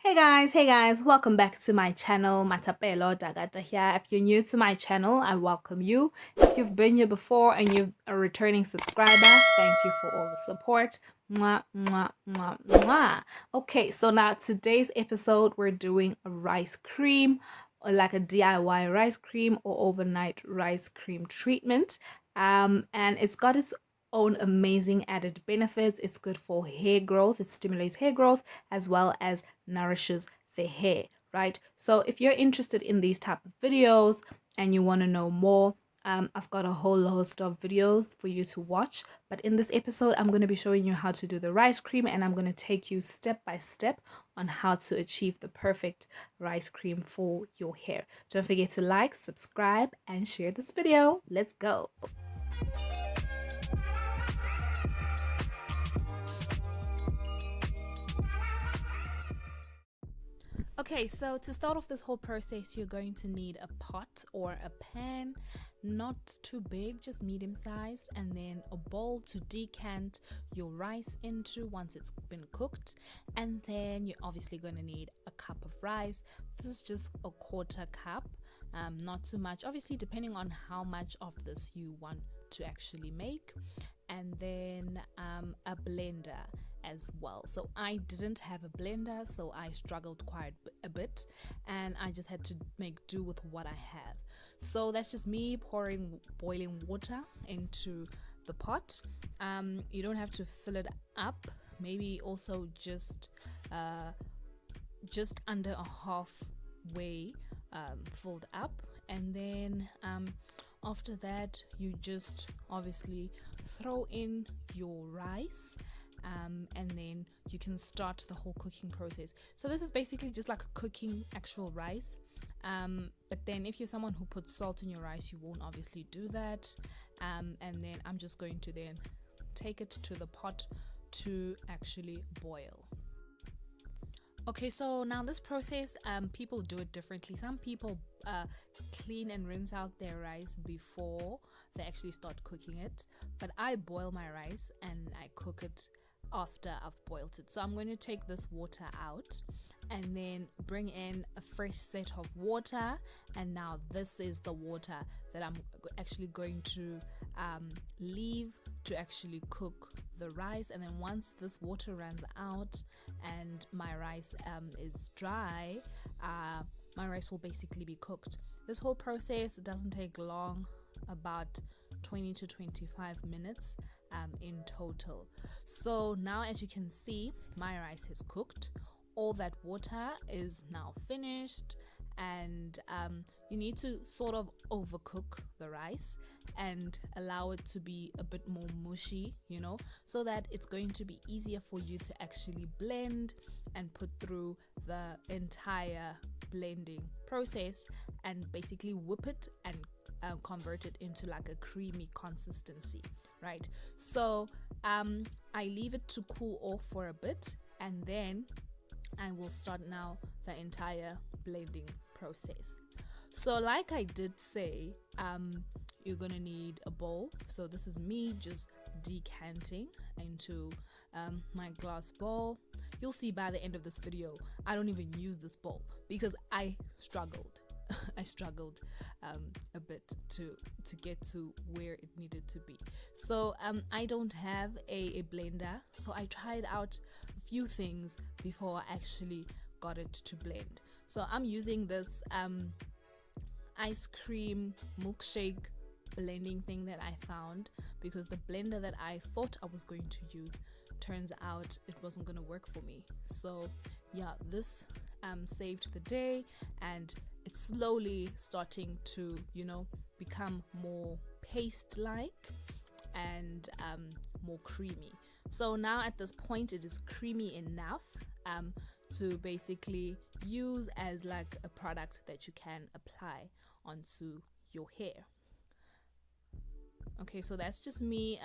Hey guys, welcome back to my channel. Matapelo Dagata here. If you're new to my channel, I welcome you. If you've been here before and you're a returning subscriber, thank you for all the support. Mwah, mwah, mwah, mwah. Okay, so now today's episode, we're doing a rice cream, or like a DIY rice cream or overnight rice cream treatment. And it's got its own amazing added benefits. It's good for hair growth, it stimulates hair growth as well as nourishes the hair, right? So if you're interested in these type of videos and you want to know more, I've got a whole host of videos for you to watch. But in this episode, I'm going to be showing you how to do the rice cream, and I'm going to take you step by step on how to achieve the perfect rice cream for your hair. Don't forget to like, subscribe, and share this video. Let's go. Okay, so to start off this whole process, you're going to need a pot or a pan, not too big, just medium sized, and then a bowl to decant your rice into once it's been cooked. And then you're obviously going to need a cup of rice. This is just a quarter cup, not too much, obviously, depending on how much of this you want to actually make. And then a blender as well. So I didn't have a blender, so I struggled quite a bit, and I just had to make do with what I have. So that's just me pouring boiling water into the pot. You don't have to fill it up, maybe also just under a halfway filled up. And then after that, you just obviously throw in your rice, and then you can start the whole cooking process. So this is basically just like cooking actual rice, but then if you're someone who puts salt in your rice, you won't obviously do that. And then I'm just going to then take it to the pot to actually boil. Okay, so now this process, people do it differently. Some people clean and rinse out their rice before they actually start cooking it, but I boil my rice and I cook it after I've boiled it. So I'm going to take this water out and then bring in a fresh set of water, and now this is the water that I'm actually going to leave to actually cook the rice. And then once this water runs out and my rice is dry, my rice will basically be cooked. This whole process doesn't take long, about 20 to 25 minutes in total. So now, as you can see, my rice is cooked. All that water is now finished, and you need to sort of overcook the rice and allow it to be a bit more mushy, so that it's going to be easier for you to actually blend and put through the entire blending process and basically whip it and convert it into like a creamy consistency, right? So I leave it to cool off for a bit, and then I will start now the entire blending process. So like I did say, you're gonna need a bowl. So this is me just decanting into my glass bowl. You'll see by the end of this video, I don't even use this bowl because I struggled. I struggled a bit to get to where it needed to be. So I don't have a blender, so I tried out a few things before I actually got it to blend. So I'm using this ice cream milkshake blending thing that I found, because the blender that I thought I was going to use, turns out it wasn't going to work for me. So yeah, this saved the day, and it's slowly starting to become more paste like and more creamy. So now at this point, it is creamy enough to basically use as like a product that you can apply onto your hair. Okay, so that's just me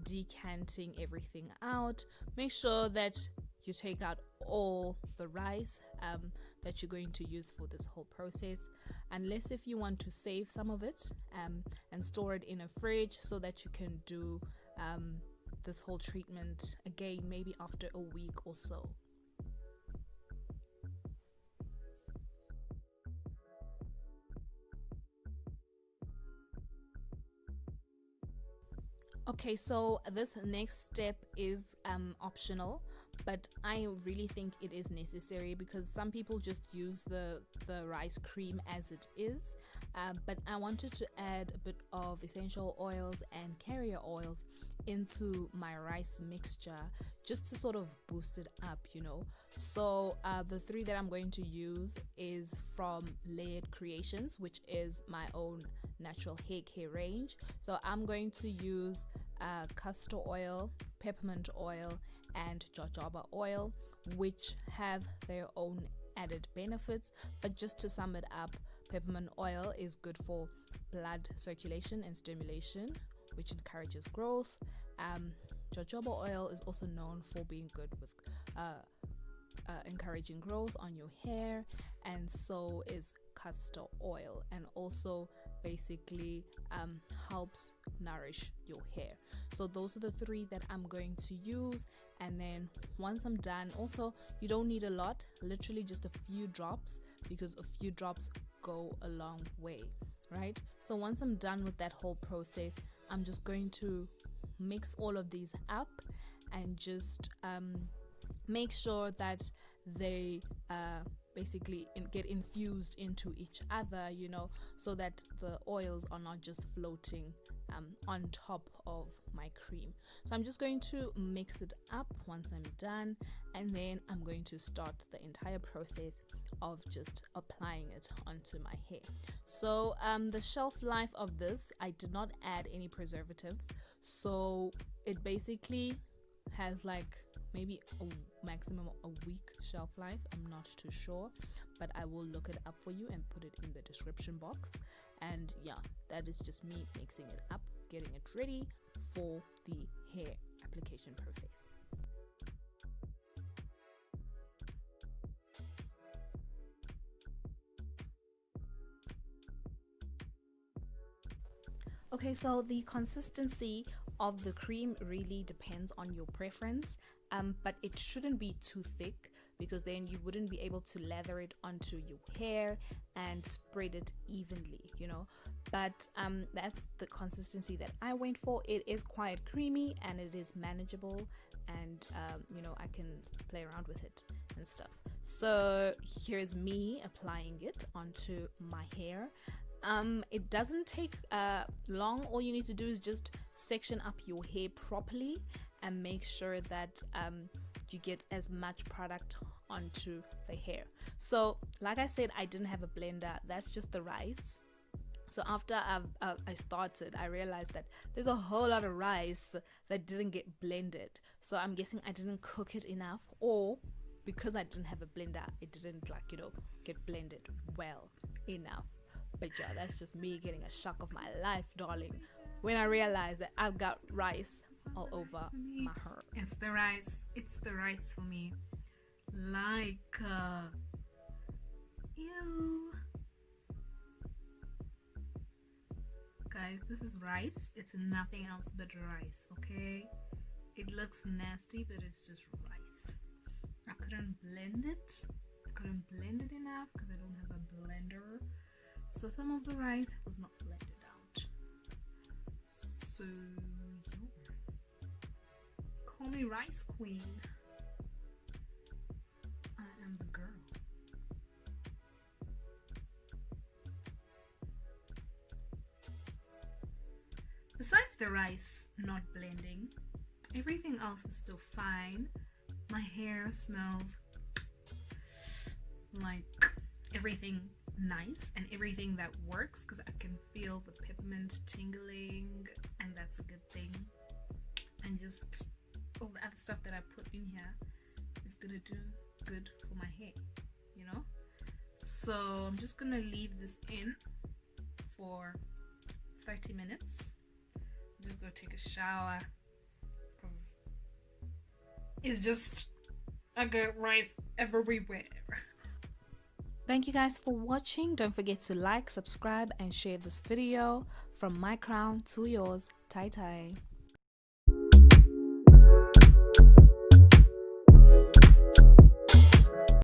decanting everything out. Make sure that you take out all the rice that you're going to use for this whole process, unless if you want to save some of it and store it in a fridge so that you can do this whole treatment again maybe after a week or so. Okay, so this next step is optional, but I really think it is necessary because some people just use the rice cream as it is. But I wanted to add a bit of essential oils and carrier oils into my rice mixture just to sort of boost it up, you know. So the three that I'm going to use is from Layered Creations, which is my own natural hair care range. So I'm going to use castor oil, peppermint oil, and jojoba oil, which have their own added benefits. But just to sum it up, peppermint oil is good for blood circulation and stimulation, which encourages growth. Jojoba oil is also known for being good with encouraging growth on your hair, and so is castor oil, and also basically helps nourish your hair. So those are the three that I'm going to use. And then once I'm done, also you don't need a lot, literally just a few drops, because a few drops go a long way, right? So once I'm done with that whole process, I'm just going to mix all of these up and just make sure that they basically get infused into each other, you know, so that the oils are not just floating on top of my cream. So I'm just going to mix it up once I'm done, and then I'm going to start the entire process of just applying it onto my hair. So the shelf life of this, I did not add any preservatives, so it basically has like maybe a maximum a week shelf life. I'm not too sure, but I will look it up for you and put it in the description box. And yeah, that is just me mixing it up, getting it ready for the hair application process. Okay, so the consistency of the cream really depends on your preference, but it shouldn't be too thick because then you wouldn't be able to lather it onto your hair and spread it evenly, you know. But that's the consistency that I went for. It is quite creamy and it is manageable, and you know, I can play around with it and stuff. So here's me applying it onto my hair. It doesn't take long. All you need to do is just section up your hair properly and make sure that you get as much product onto the hair. So like I said, I didn't have a blender, that's just the rice. So after I started, I realized that there's a whole lot of rice that didn't get blended. So I'm guessing I didn't cook it enough, or because I didn't have a blender, it didn't, like, you know, get blended well enough. But yeah, that's just me getting a shock of my life, darling, when I realized that I've got rice all over my hair. It's the rice. It's the rice for me. Like, ew. Guys, this is rice. It's nothing else but rice, okay? It looks nasty, but it's just rice. I couldn't blend it. I couldn't blend it enough because I don't have a blender. So some of the rice was not blended out. So yeah. Call me Rice Queen. I am the girl. Besides the rice not blending, everything else is still fine. My hair smells like everything nice and everything that works, because I can feel the peppermint tingling, and that's a good thing. And just all the other stuff that I put in here is gonna do good for my hair, you know. So I'm just gonna leave this in for 30 minutes. I'm just gonna take a shower because it's just, I got rice everywhere. Thank you guys for watching. Don't forget to like, subscribe, and share this video. From my crown to yours, tie tie.